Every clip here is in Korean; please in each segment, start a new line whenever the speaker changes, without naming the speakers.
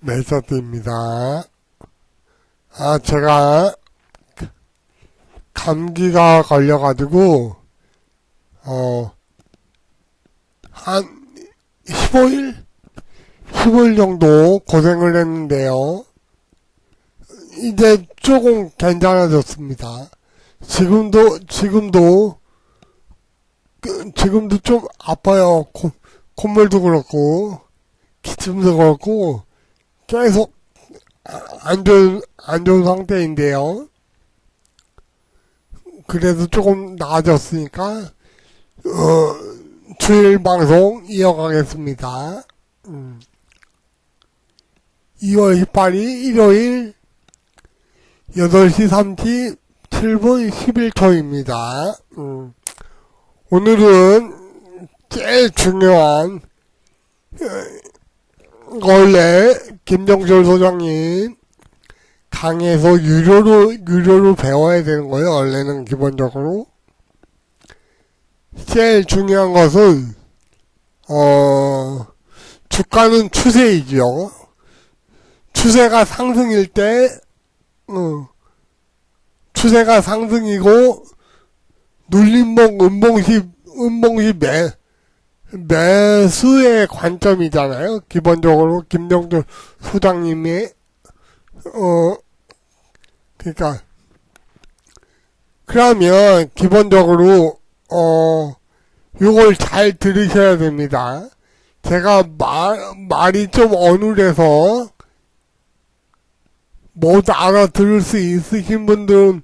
메서드입니다. 제가 감기가 걸려가지고 한 15일 정도 고생을 했는데요. 이제 조금 괜찮아졌습니다. 지금도 좀 아파요. 콧물도 그렇고 기침도 그렇고 계속 안 좋은 상태인데요. 그래도 조금 나아졌으니까 주일 방송 이어가겠습니다. 2월 18일 일요일 8시 37분 11초입니다. 오늘은 제일 중요한 원래 김정철 소장님 강의에서 유료로 배워야 되는 거예요. 원래는 기본적으로. 제일 중요한 것은 주가는 추세이죠. 추세가 상승일 때 추세가 상승이고 눌림목 음봉시 매수의 관점이잖아요. 기본적으로 김정철 소장님의 그러니까 그러면 기본적으로 요걸 잘 들으셔야 됩니다. 제가 말이 좀 어눌해서 못 알아들을 수 있으신 분들은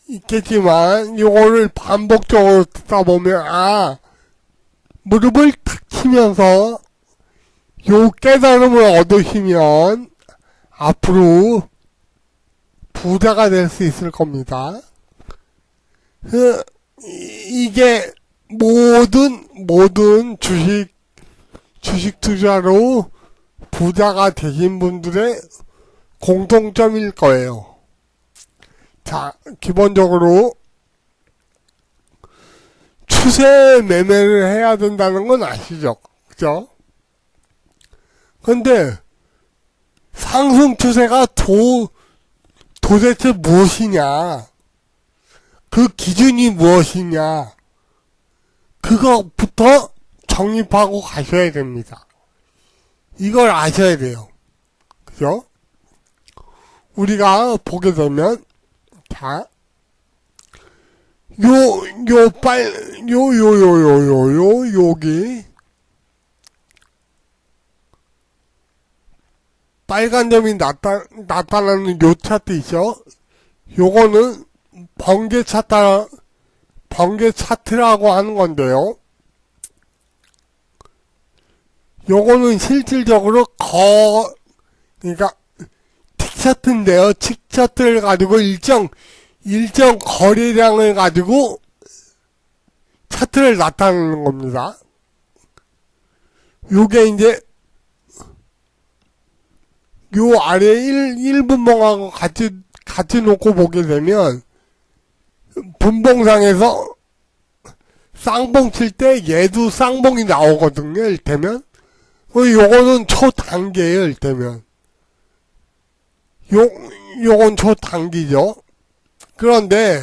있겠지만 요거를 반복적으로 듣다 보면 무릎을 탁 치면서 요 깨달음을 얻으시면 앞으로 부자가 될 수 있을 겁니다. 이게 모든 주식 투자로 부자가 되신 분들의 공통점일 거예요. 자, 기본적으로 추세 매매를 해야 된다는 건 아시죠? 그죠? 근데 상승 추세가 도대체 무엇이냐? 그 기준이 무엇이냐? 그것부터 정립하고 가셔야 됩니다. 이걸 아셔야 돼요. 그죠? 우리가 보게 되면 자, 여기 빨간 점이 나타나는 요 차트 있죠? 요거는 번개 차트라고 하는 건데요. 요거는 실질적으로 그러니까 틱 차트인데요. 틱 차트를 가지고 일정 거래량을 가지고 차트를 나타내는 겁니다. 요게 이제 요 아래 1분봉하고 같이 놓고 보게 되면 분봉상에서 쌍봉 칠 때 얘도 쌍봉이 나오거든요. 일테면 요거는 초단기예요. 일테면 요건 초단기죠. 그런데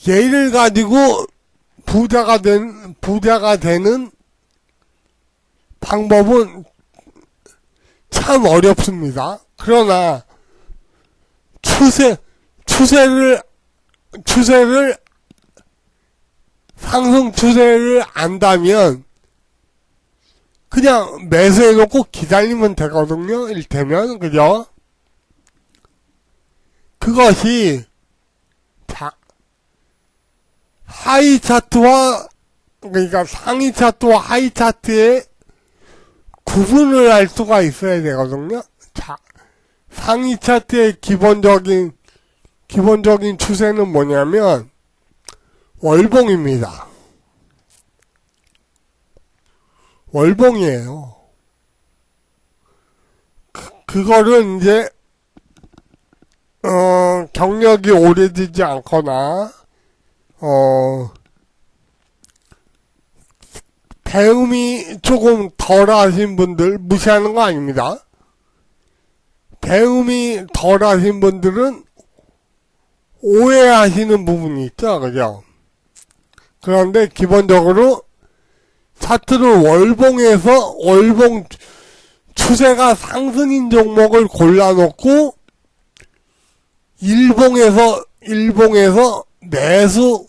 얘를 가지고 부자가 되는 방법은 참 어렵습니다. 그러나 상승 추세를 안다면 그냥 매수해놓고 기다리면 되거든요. 일테면 그죠? 그것이 하이 차트와 그러니까 상위 차트와 하이 차트의 구분을 할 수가 있어야 되거든요. 자, 상위 차트의 기본적인 추세는 뭐냐면 월봉입니다. 월봉이에요. 그거를 이제 경력이 오래되지 않거나 배움이 조금 덜 하신 분들 무시하는 거 아닙니다. 배움이 덜 하신 분들은 오해하시는 부분이 있죠, 그죠? 그런데 기본적으로 차트를 월봉 추세가 상승인 종목을 골라놓고 일봉에서 매수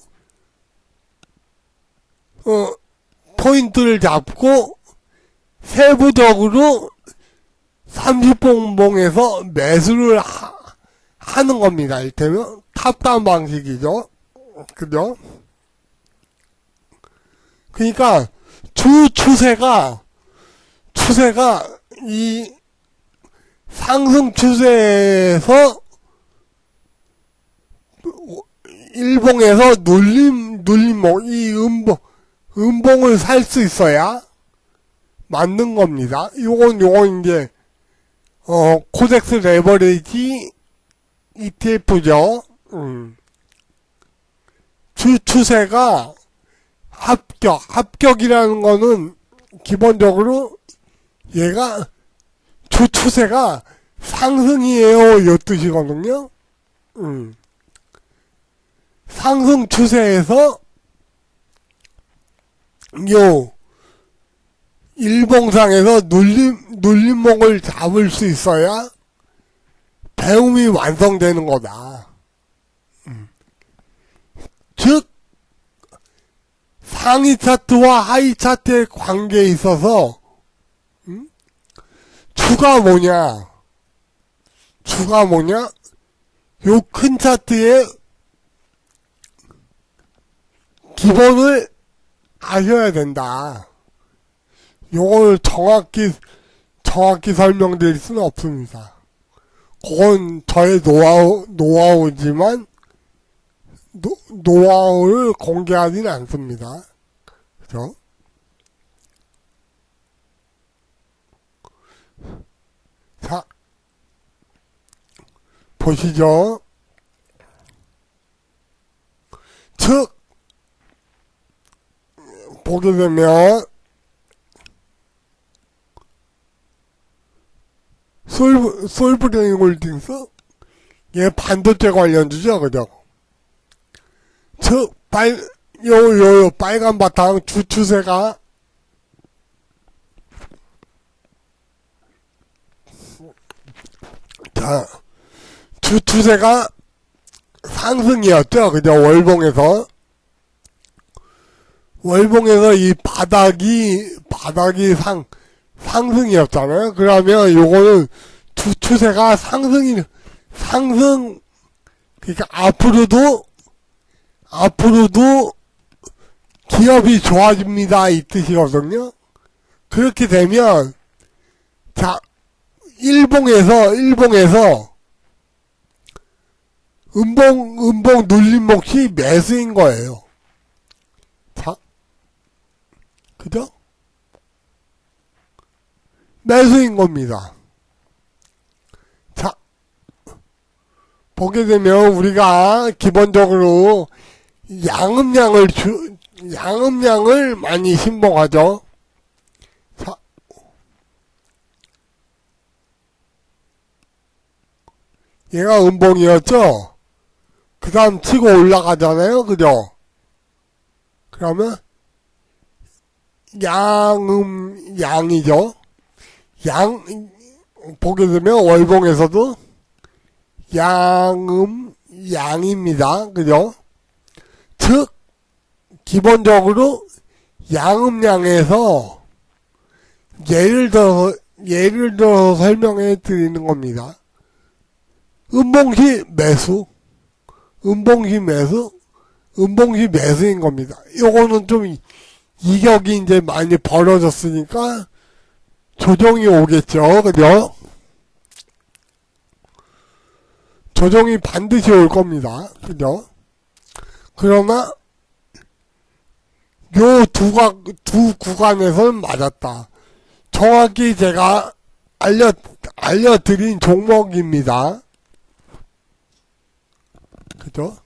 포인트를 잡고 세부적으로 30분봉에서 매수를 하는 겁니다. 이를테면 탑다운 방식이죠. 그죠? 그러니까 추세가 이 상승 추세에서 일봉에서 눌림목 이 음봉을 살 수 있어야 맞는 겁니다. 요건 이제 코덱스 레버리지 ETF죠. 추세가 합격이라는 거는 기본적으로 얘가 추세가 상승이에요, 요 뜻이거든요. 상승 추세에서 요 일봉상에서 눌림목을 잡을 수 있어야 배움이 완성되는 거다. 즉 상위 차트와 하위 차트의 관계에 있어서 주가 뭐냐? 요 큰 차트의 기본을 아셔야 된다. 요걸 정확히 설명드릴 수는 없습니다. 그건 저의 노하우지만 노하우를 공개하지는 않습니다. 그죠? 자, 보시죠. 즉, 보게 되면, 솔브레인 홀딩스? 얘 반도체 관련주죠, 그죠? 즉, 요 빨간 바탕 추세가 자, 추세가 상승이었죠, 그죠? 월봉에서 이 바닥이 상승이었잖아요. 그러면 요거는 추세가 그러니까 앞으로도 기업이 좋아집니다, 이 뜻이거든요. 그렇게 되면, 자, 일봉에서 음봉 눌림목이 매수인 거예요. 자, 그죠? 매수인 겁니다. 자, 보게 되면 우리가 기본적으로 양음량을 많이 신봉하죠. 자, 얘가 음봉이었죠? 그 다음 치고 올라가잖아요, 그죠? 그러면 양이죠. 보게 되면 월봉에서도 양입니다. 그죠? 즉, 기본적으로 양음량에서 예를 들어서 설명해 드리는 겁니다. 음봉시 매수인 겁니다. 요거는 좀 이격이 이제 많이 벌어졌으니까 조정이 오겠죠. 그죠? 조정이 반드시 올 겁니다. 그죠? 그러나 요 두 구간에서는 맞았다. 정확히 제가 알려드린 종목입니다. 그죠?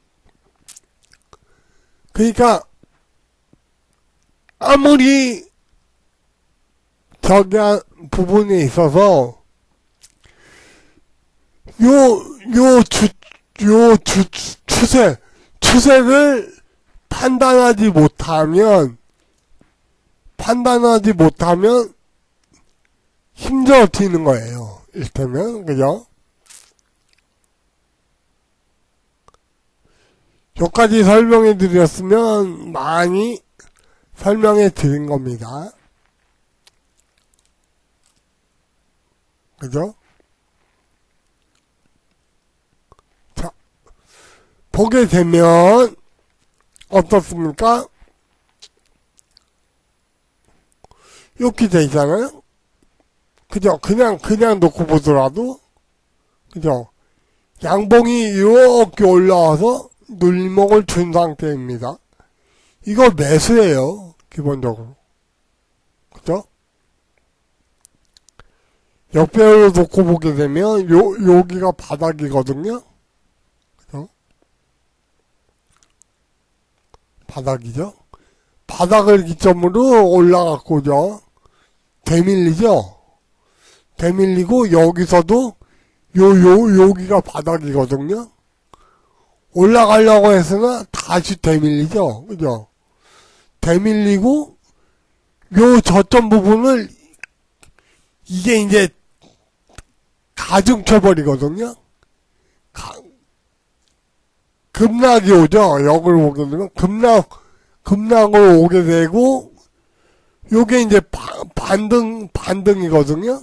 그러니까 아무리 저기한 부분에 있어서 추세를 판단하지 못하면 힘들어지는 거예요. 이를테면, 그죠? 여기까지 설명해 드렸으면 많이 설명해 드린 겁니다. 그죠? 자, 보게 되면 어떻습니까? 이렇게 돼 있잖아요? 그죠? 그냥 놓고 보더라도, 그죠? 양봉이 이렇게 올라와서 눌림목을 준 상태입니다. 이거 매수예요, 기본적으로. 그죠? 역배열로 놓고 보게 되면, 여기가 바닥이거든요? 그죠? 바닥이죠? 바닥을 기점으로 올라갔고죠. 대밀리죠? 대밀리고, 여기서도, 여기가 바닥이거든요? 올라가려고 했으나, 다시 대밀리죠? 그죠? 대밀리고, 저점 부분을, 이게 이제, 가중쳐버리거든요? 급락이 오죠? 역을 보게 되면, 급락을 오게 되고, 요게 이제 반등이거든요?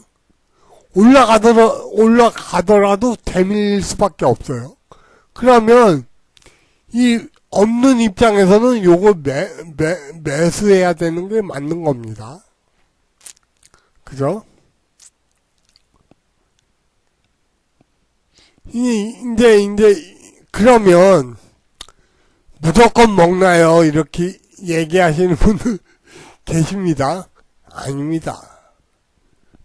올라가더라도 대밀릴 수밖에 없어요. 그러면, 이 없는 입장에서는 요거 매수해야 되는 게 맞는 겁니다. 그죠? 이제, 그러면, 무조건 먹나요? 이렇게 얘기하시는 분들 계십니다. 아닙니다.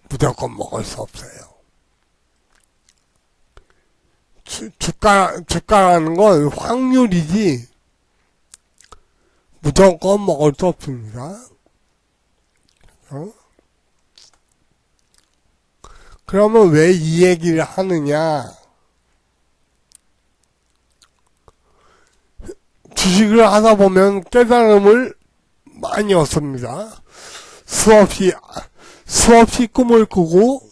무조건 먹을 수 없어요. 주가라는 건 확률이지, 무조건 먹을 수 없습니다. 그러면 왜 이 얘기를 하느냐? 주식을 하다 보면 깨달음을 많이 얻습니다. 수없이 꿈을 꾸고,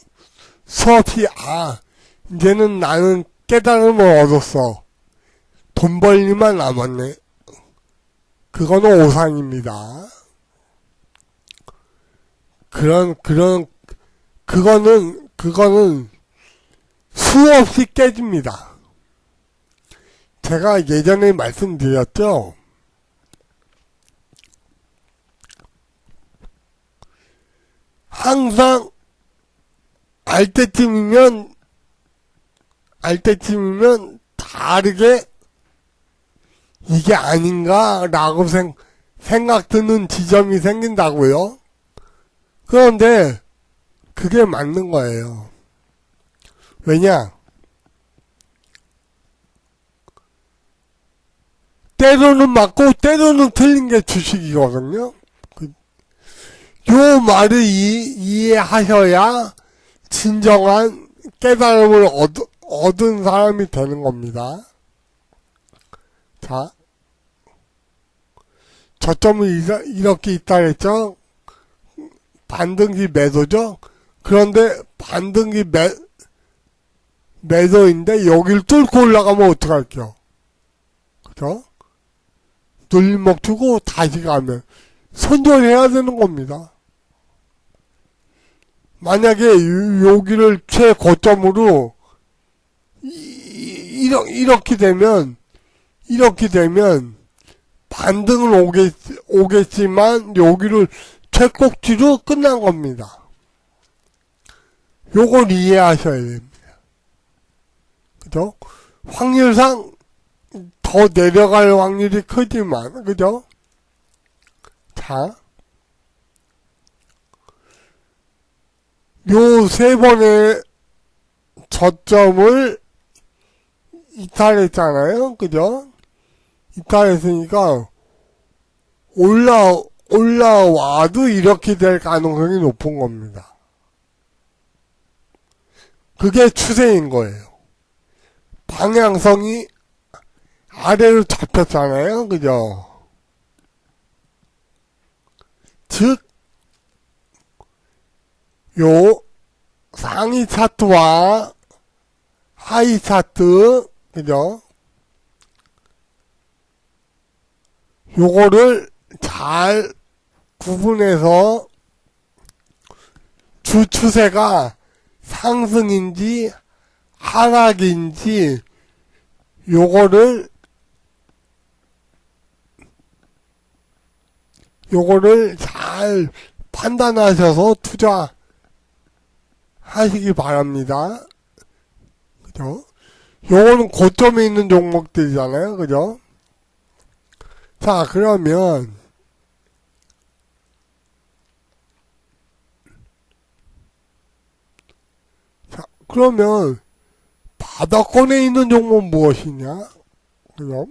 이제는 나는 깨달음을 얻었어. 돈 벌 일만 남았네. 그거는 오산입니다. 그거는 수없이 깨집니다. 제가 예전에 말씀드렸죠. 항상 알 때쯤이면 다르게 이게 아닌가라고 생각 드는 지점이 생긴다고요. 그런데 그게 맞는 거예요. 왜냐? 때로는 맞고 때로는 틀린 게 주식이거든요. 요 말을 이해하셔야 진정한 깨달음을 얻은 사람이 되는 겁니다. 자, 저점은 이렇게 있다 그랬죠? 반등기 매도죠? 그런데 반등기 매도인데 여기를 뚫고 올라가면 어떡할게요? 그죠? 눌림목 주고 다시 가면 손절해야 되는 겁니다. 만약에 여기를 최고점으로 이렇게 되면 반등은 오겠지만 여기를 최꼭지로 끝난 겁니다. 요걸 이해하셔야 됩니다. 그죠? 확률상 더 내려갈 확률이 크지만, 그죠? 자, 요 세 번의 저점을 이탈했잖아요. 그죠? 이탈했으니까 올라와도 이렇게 될 가능성이 높은 겁니다. 그게 추세인 거예요. 방향성이 아래로 잡혔잖아요. 그죠? 즉, 요 상위 차트와 하위 차트, 그죠? 요거를 잘 구분해서 주 추세가 상승인지 하락인지 요거를 잘 판단하셔서 투자하시기 바랍니다. 그죠? 요거는 고점에 있는 종목들이잖아요. 그죠? 자, 그러면 바닥권에 있는 종목은 무엇이냐? 그죠?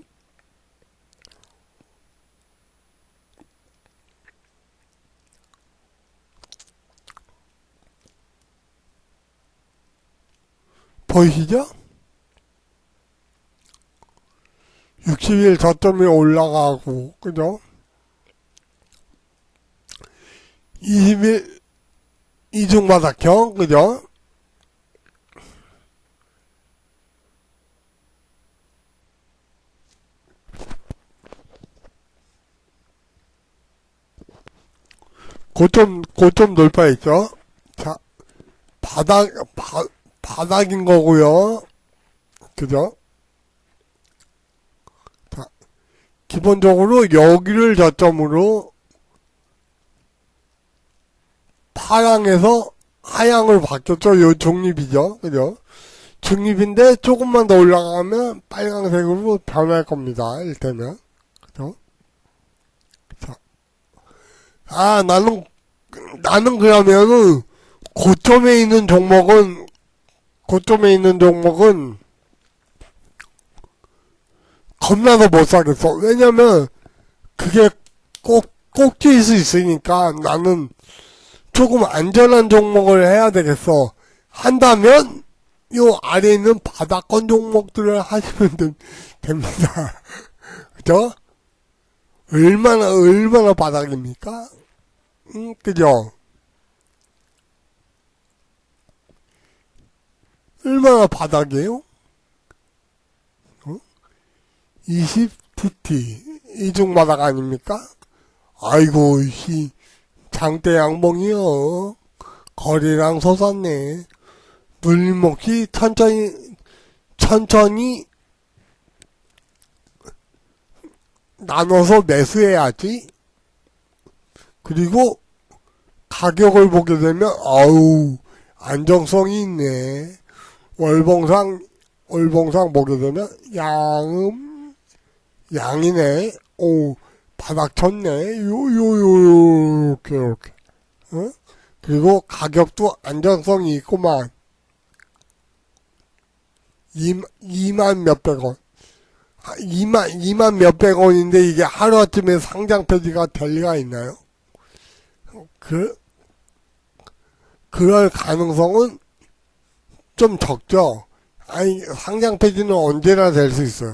보이시죠? 60일 저점이 올라가고, 그죠? 20일 이중바닥형, 그죠? 고점 돌파했죠? 자, 바닥인 거고요. 그죠? 자, 기본적으로 여기를 저점으로 파랑에서 하향으로 바뀌었죠. 요 중립이죠. 그죠? 중립인데 조금만 더 올라가면 빨강색으로 변할 겁니다. 일테면. 그죠? 자, 나는 그러면은 고점에 있는 종목은 겁나서 못 사겠어. 왜냐면 그게 꼭지일 수 있으니까 나는 조금 안전한 종목을 해야 되겠어. 한다면 요 아래에 있는 바닥권 종목들을 하시면 됩니다. 그죠? 얼마나 바닥입니까? 그죠? 얼마나 바닥이에요? 20TT 이중바닥 아닙니까? 아이고 장대 양봉이요. 거리랑 솟았네. 눌림목이 천천히 나눠서 매수해야지. 그리고 가격을 보게 되면 안정성이 있네. 월봉상 보게 되면 양이네. 바닥 쳤네. 이렇게. 어? 그리고 가격도 안정성이 있구만. 2만 몇백 원. 2만 몇백 원인데 이게 하루아침에 상장 폐지가 될 리가 있나요? 그럴 가능성은 좀 적죠. 상장 폐지는 언제나 될 수 있어요.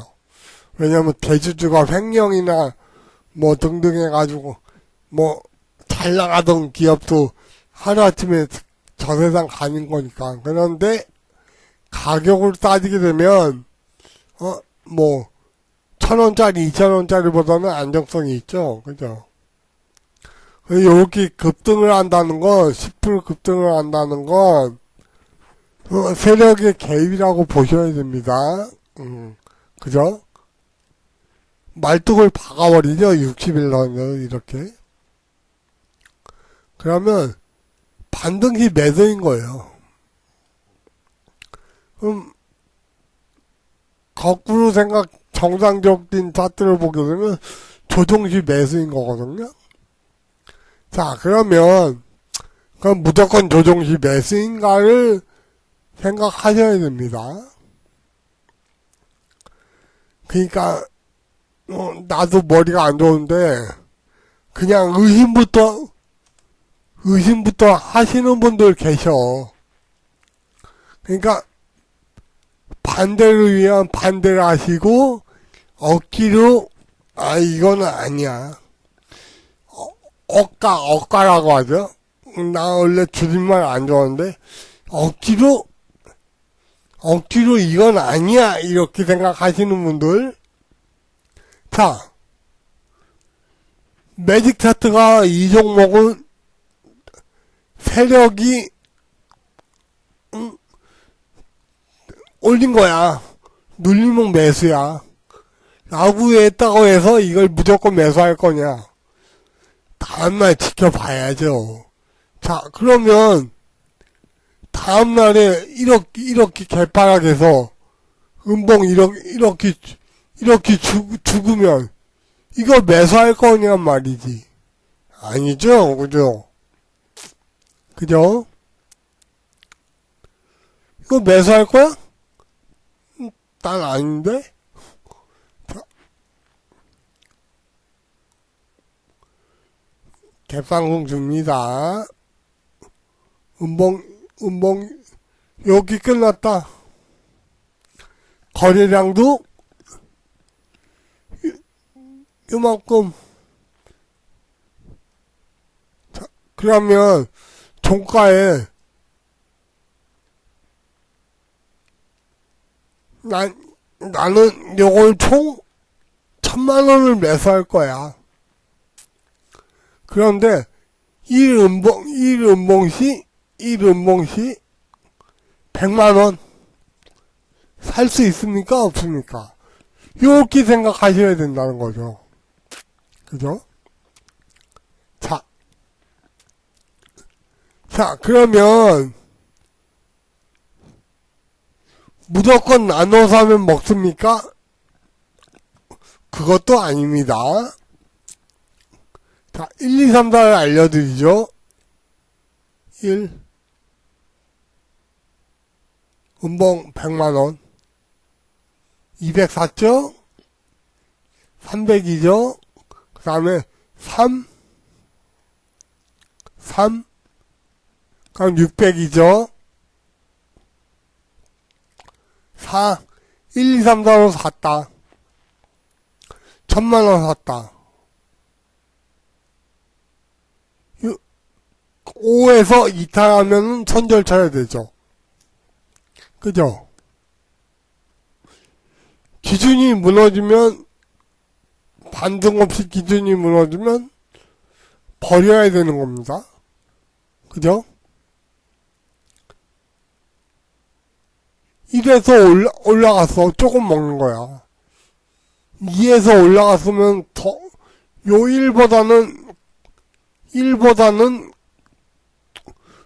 왜냐면 대주주가 횡령이나 뭐 등등 해가지고 잘 나가던 기업도 하루아침에 저 세상 가는 거니까. 그런데 가격을 따지게 되면 1,000원짜리 2,000원짜리보다는 안정성이 있죠. 그죠? 이렇게 급등을 한다는 건 10% 급등을 한다는 건 세력의 개입이라고 보셔야 됩니다. 그죠? 말뚝을 박아버리죠. 60일 전에 이렇게. 그러면 반등시 매수인 거예요. 그럼 거꾸로 정상적인 차트를 보게 되면 조정시 매수인 거거든요. 자, 그럼 무조건 조정시 매수인가를 생각하셔야 됩니다. 그러니까 나도 머리가 안 좋은데 그냥 의심부터 하시는 분들 계셔. 그러니까 반대를 위한 반대를 하시고 억지로 이거는 아니야. 억가라고 하죠. 나 원래 줄임말 안 좋아하는데 억지로 이건 아니야 이렇게 생각하시는 분들. 자, 매직 차트가 이 종목은 세력이 올린 거야. 눌리면 매수야. 라고 했다고 해서 이걸 무조건 매수할 거냐. 다음날 지켜봐야죠. 자, 그러면 다음날에 이렇게 개파락해서 음봉 이렇게 죽으면 이거 매수할 거냐 말이지. 아니죠, 그죠? 그죠? 이거 매수할 거야? 난 아닌데? 갭상승 줍니다. 음봉, 여기 끝났다. 거래량도 요만큼. 자, 그러면 종가에 나는 요걸 총 1000만원을 매수할 거야. 그런데 1음봉 시 100만원 살 수 있습니까? 없습니까? 이렇게 생각하셔야 된다는 거죠. 그죠? 자, 그러면 무조건 나눠 사면 먹습니까? 그것도 아닙니다. 자, 1, 2, 3, 4를 알려드리죠. 1. 음봉 100만원. 204죠? 300이죠? 그 다음에 3. 그럼 600이죠? 4. 1, 2, 3, 4로 샀다. 1000만원 샀다. 5에서 이탈하면 손절 쳐야 되죠. 그죠? 기준이 무너지면, 반등 없이 기준이 무너지면 버려야 되는 겁니다. 그죠? 1에서 올라갔어. 조금 먹는 거야. 2에서 올라갔으면 요 1보다는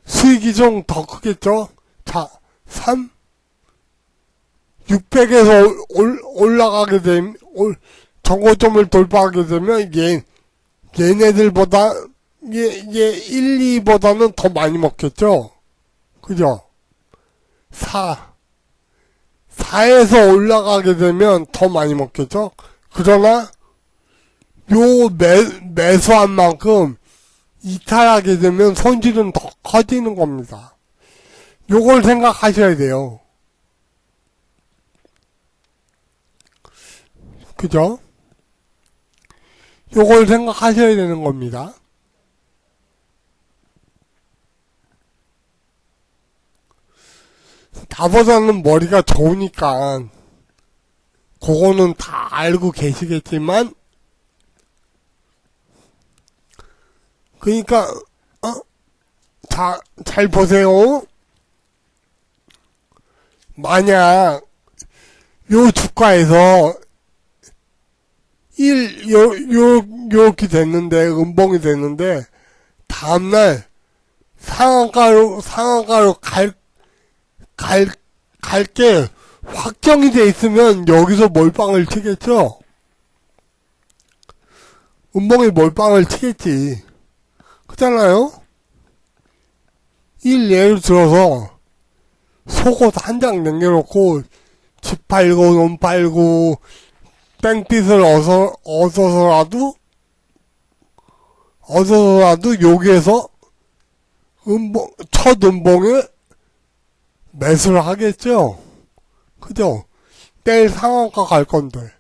수익이 좀 더 크겠죠? 자, 3. 600에서 올라가게 되면, 정고점을 돌파하게 되면, 얘네들보다, 1, 2보다는 더 많이 먹겠죠? 그죠? 4에서 올라가게 되면 더 많이 먹겠죠? 그러나, 매수한 만큼 이탈하게 되면 손실은 더 커지는 겁니다. 요걸 생각하셔야 돼요. 그죠? 요걸 생각하셔야 되는 겁니다. 나보다는 머리가 좋으니까 그거는 다 알고 계시겠지만 그러니까 잘 보세요. 만약 요 주가에서 요렇게 됐는데 음봉이 됐는데 다음날 상한가로 갈 게 확정이 돼 있으면 여기서 몰빵을 치겠죠? 음봉이 몰빵을 치겠지. 그렇잖아요? 예를 들어서 속옷 한 장 남겨놓고 집 팔고 놈 팔고 땡빛을 얻어서라도 어서라도 여기에서 첫 음봉에 매수를 하겠죠. 그죠? 내일 상한가 갈 건데.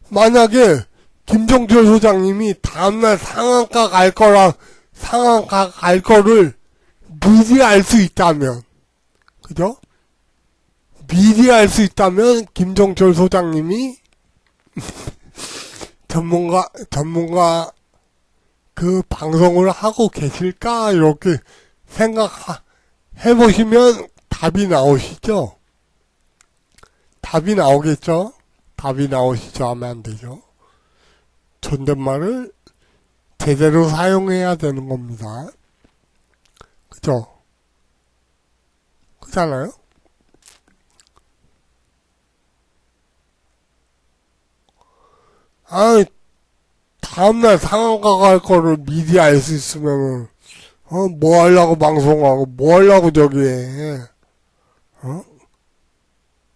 만약에 김종철 소장님이 다음날 상한가 갈 거를 미리 알 수 있다면, 그죠? 미리 알 수 있다면 김종철 소장님이 전문가 그 방송을 하고 계실까? 이렇게 생각해보시면 답이 나오시죠? 답이 나오겠죠? 답이 나오시죠? 하면 안 되죠. 존댓말을 제대로 사용해야 되는 겁니다. 그죠? 그잖아요? 아, 다음날 상한가 갈 거를 미리 알 수 있으면은, 뭐 하려고 방송하고, 뭐 하려고 저기 해.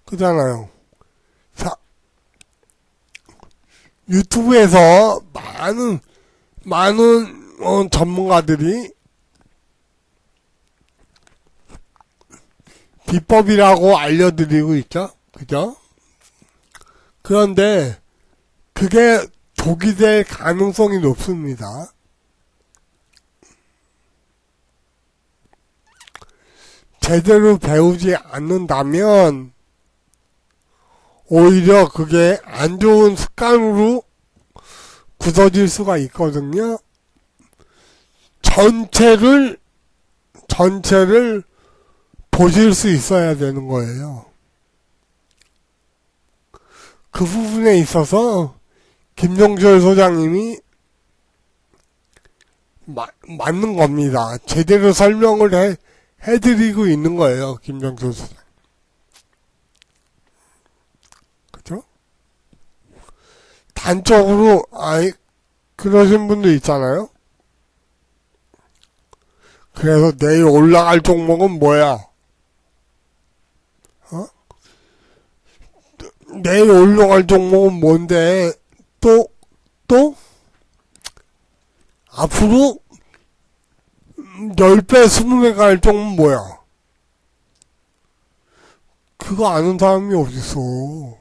그잖아요. 자, 유튜브에서 많은 전문가들이 비법이라고 알려드리고 있죠. 그죠? 그런데 그게 독이 될 가능성이 높습니다. 제대로 배우지 않는다면 오히려 그게 안 좋은 습관으로 굳어질 수가 있거든요. 전체를 보실 수 있어야 되는 거예요. 그 부분에 있어서 김종철 소장님이 맞는 겁니다. 제대로 설명을 해드리고 있는 거예요. 김종철 소장. 그죠? 단적으로, 그러신 분도 있잖아요. 그래서 내일 올라갈 종목은 뭐야? 내일 올라갈 종목은 뭔데? 또? 앞으로 10배, 20배 갈 종목은 뭐야? 그거 아는 사람이 어딨어.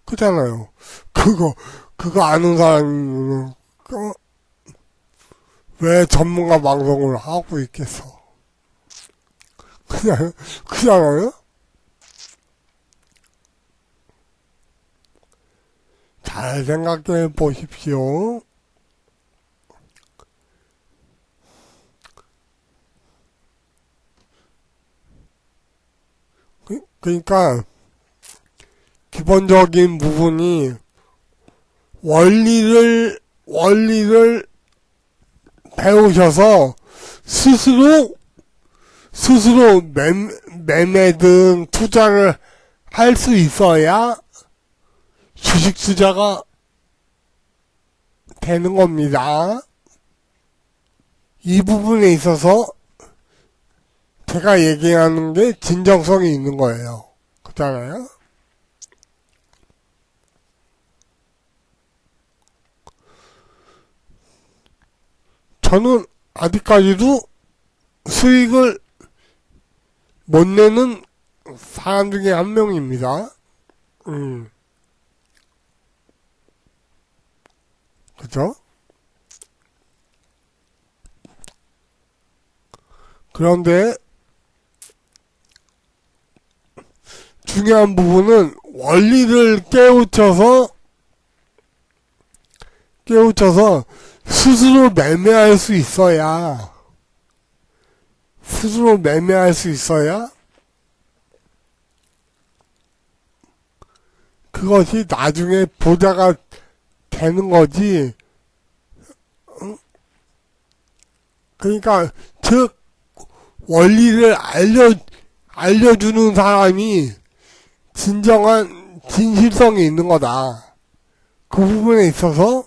그잖아요. 그거 아는 사람이, 왜 전문가 방송을 하고 있겠어. 그잖아요? 잘 생각해 보십시오. 그러니까 기본적인 부분이 원리를 배우셔서 스스로 매매든 투자를 할 수 있어야 주식 투자가 되는 겁니다. 이 부분에 있어서 제가 얘기하는 게 진정성이 있는 거예요. 그렇잖아요? 저는 아직까지도 수익을 못 내는 사람 중에 한 명입니다. 그죠? 그런데 중요한 부분은 원리를 깨우쳐서 스스로 매매할 수 있어야 그것이 나중에 보자가 되는 거지. 그러니까 즉 원리를 알려주는 사람이 진정한 진실성이 있는 거다. 그 부분에 있어서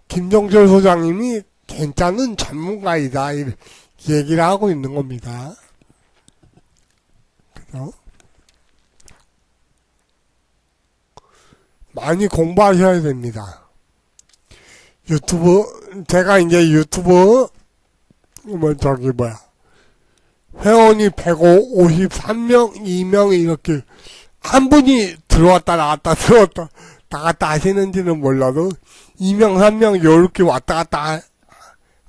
김종철 소장님이 괜찮은 전문가이다 이 얘기를 하고 있는 겁니다. 그죠? 많이 공부하셔야 됩니다. 제가 이제 유튜브, 회원이 153명, 2명 이렇게, 한 분이 들어왔다 나갔다 하시는지는 몰라도, 2명, 3명, 요렇게 왔다 갔다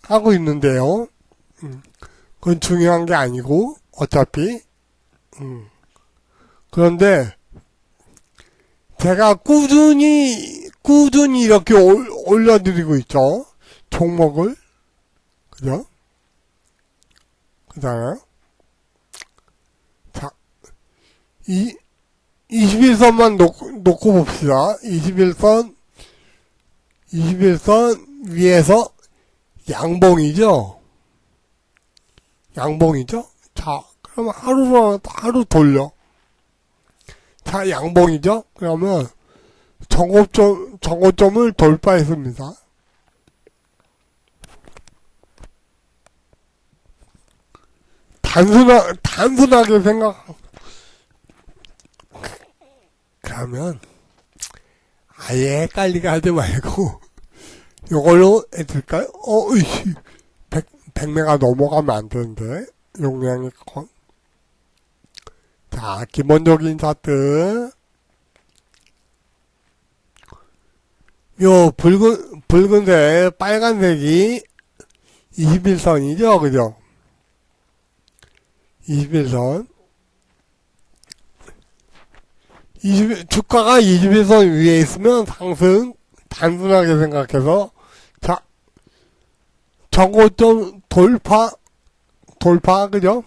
하고 있는데요. 그건 중요한 게 아니고, 어차피. 그런데, 제가 꾸준히 이렇게 올려드리고 있죠. 종목을. 그죠? 그잖아요. 자, 21선만 놓고 봅시다. 21선 위에서 양봉이죠? 자, 그러면 하루 돌려. 자, 양봉이죠? 그러면 정고점을 돌파했습니다. 단순하게 그러면 아예 헷갈리게 하지 말고 이걸로 해줄까요? 으이씨 100메가 넘어가면 안 되는데 용량이 커. 자, 기본적인 차트. 요 붉은색 빨간색이 21선이죠, 그죠? 21선. 주가가 21선 위에 있으면 상승, 단순하게 생각해서, 자, 저고점 돌파, 그죠?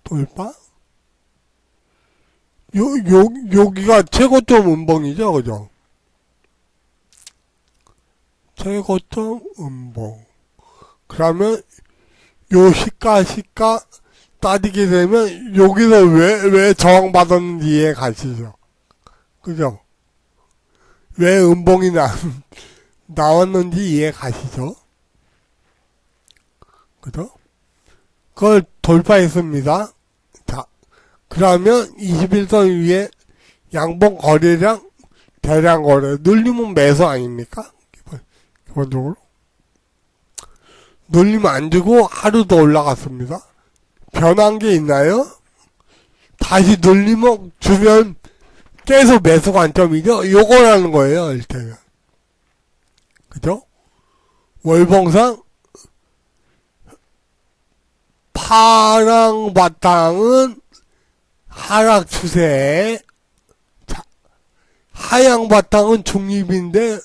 돌파? 여기가 최고점 음봉이죠, 그죠? 최고점 음봉. 그러면, 요 시가 따지게 되면, 여기서 왜 저항받았는지 이해 가시죠? 그죠? 왜 음봉이 나왔는지 이해 가시죠? 그죠? 그걸 돌파했습니다. 자, 그러면 21선 위에 양봉 거래량, 대량 거래, 눌리면 매수 아닙니까? 기본적으로. 눌리면 안 주고 하루 더 올라갔습니다. 변한 게 있나요? 다시 눌리면 주면 계속 매수 관점이죠? 요거라는 거예요, 일단은. 그죠? 월봉상 파랑 바탕은 하락 추세, 하양 바탕은 중립인데,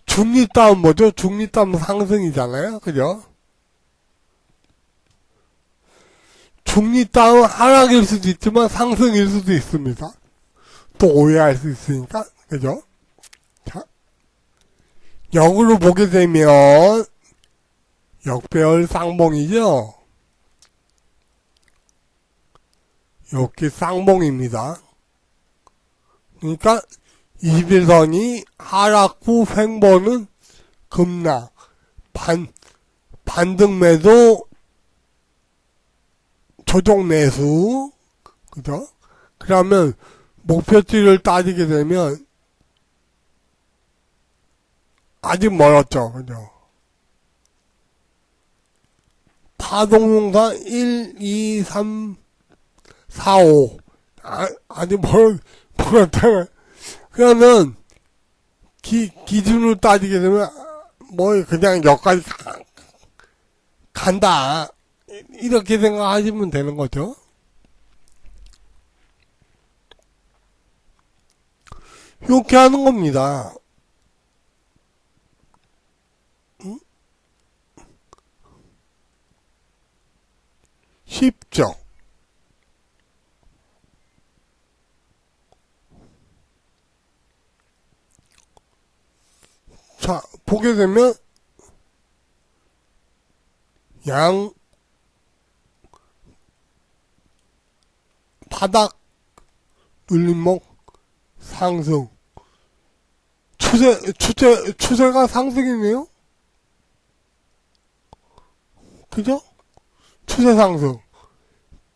중립다운 뭐죠? 중립다운 상승이잖아요. 그죠? 중립다운 하락일 수도 있지만 상승일 수도 있습니다. 또 오해할 수 있으니까. 그죠? 자, 역으로 보게 되면, 역배열 쌍봉이죠? 여기 쌍봉입니다. 그러니까 21선이 하락 후 횡보는 급락, 반등 매도, 조정 매수, 그죠? 그러면 목표치를 따지게 되면 아직 멀었죠, 그죠? 파동용사 1, 2, 3, 4, 5. 아직 멀었잖아요. 그러면, 기준으로 따지게 되면, 그냥 여기까지 간다. 이렇게 생각하시면 되는 거죠. 이렇게 하는 겁니다. 응? 쉽죠? 자, 보게 되면, 바닥, 눌림목, 상승. 추세가 상승이네요? 그죠? 추세 상승.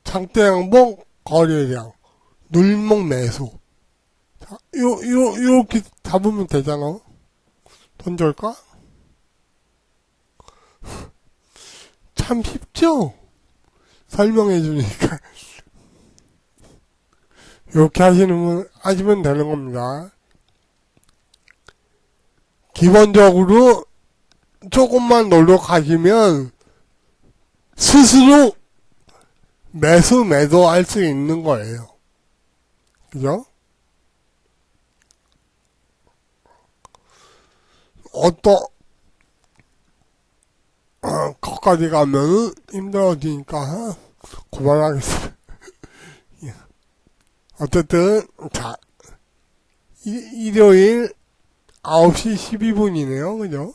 장대 양봉, 거래량, 눌림목 매수. 자, 요렇게 잡으면 되잖아. 던질까? 참 쉽죠? 설명해 주니까. 이렇게 하시면 되는 겁니다. 기본적으로 조금만 노력하시면 스스로 매도 할 수 있는 거예요. 그죠? 거기까지 가면은 힘들어지니까 그만하겠습니다. 어쨌든, 자, 일요일 9시 12분이네요. 그죠?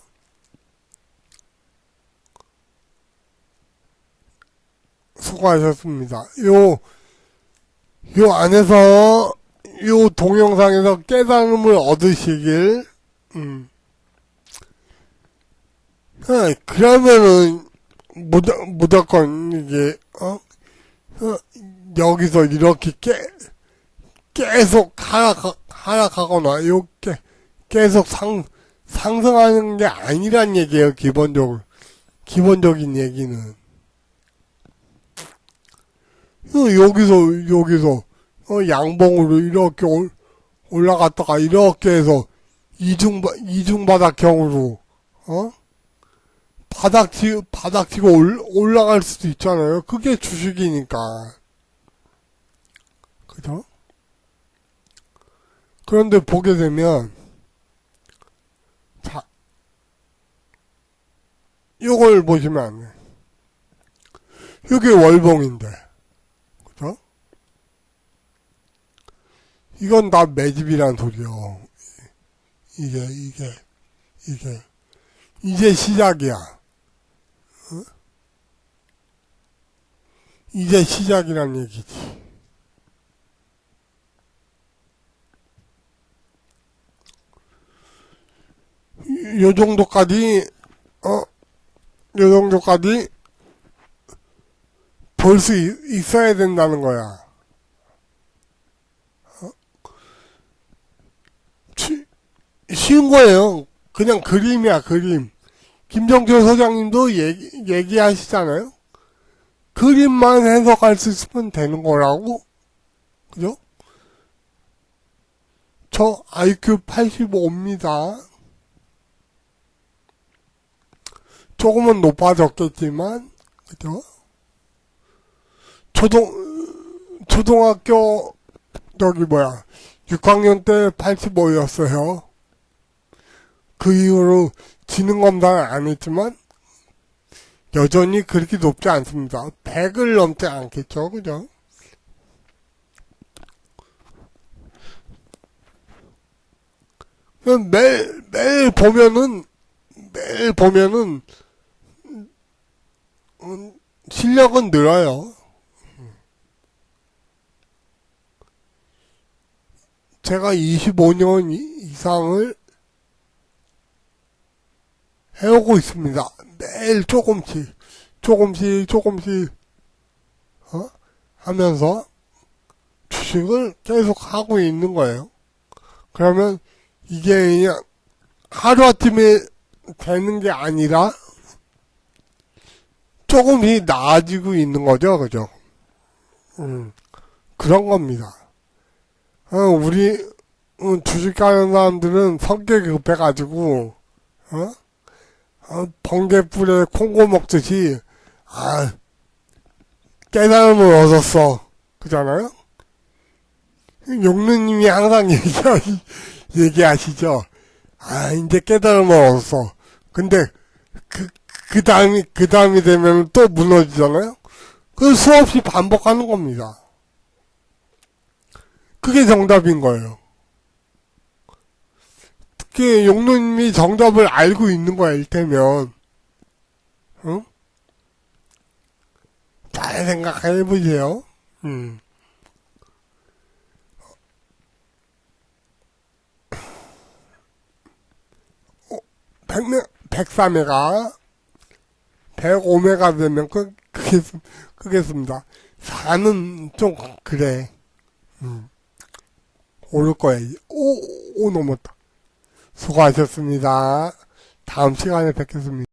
수고하셨습니다. 요 안에서, 요 동영상에서 깨달음을 얻으시길, 그러면은, 무조건, 이게, 여기서 이렇게 계속 하락하거나, 계속 상승하는 게 아니란 얘기예요, 기본적인 얘기는. 여기서, 양봉으로 이렇게 올라갔다가, 이렇게 해서, 이중바닥형으로, 바닥 치고 올라갈 수도 있잖아요. 그게 주식이니까. 그죠? 그런데 보게 되면, 자, 요걸 보시면 안 돼. 이게 월봉인데. 그죠? 이건 다 매집이란 소리요. 이게. 이제 시작이야. 이제 시작이란 얘기지. 요 정도까지 볼 수 있어야 된다는 거야. 쉬운 거예요. 그냥 그림이야, 그림. 김정철 소장님도 얘기하시잖아요. 그림만 해석할 수 있으면 되는 거라고. 그죠? 저 IQ 85입니다. 조금은 높아졌겠지만, 그죠? 초등학교, 6학년 때 85였어요. 그 이후로 지능 검사는 안 했지만, 여전히 그렇게 높지 않습니다. 100을 넘지 않겠죠, 그죠? 매일 보면은, 실력은 늘어요. 제가 25년 이상을 해오고 있습니다. 매일 조금씩, 하면서 주식을 계속 하고 있는 거예요. 그러면 이게 그냥 하루아침에 되는 게 아니라 조금씩 나아지고 있는 거죠, 그죠? 그런 겁니다. 우리 주식하는 사람들은 성격이 급해가지고 번개불에 콩고 먹듯이 깨달음을 얻었어, 그잖아요? 용루님이 항상 얘기하시죠. 이제 깨달음을 얻었어. 근데 그 다음이 되면 또 무너지잖아요? 그 수없이 반복하는 겁니다. 그게 정답인 거예요. 특히 용루님이 정답을 알고 있는 거야, 일테면. 응? 잘 생각해보세요. 103회가 105회가 되면 끄겠습니다. 4는 좀 그래. 오를 거예요. 오 넘었다. 수고하셨습니다. 다음 시간에 뵙겠습니다.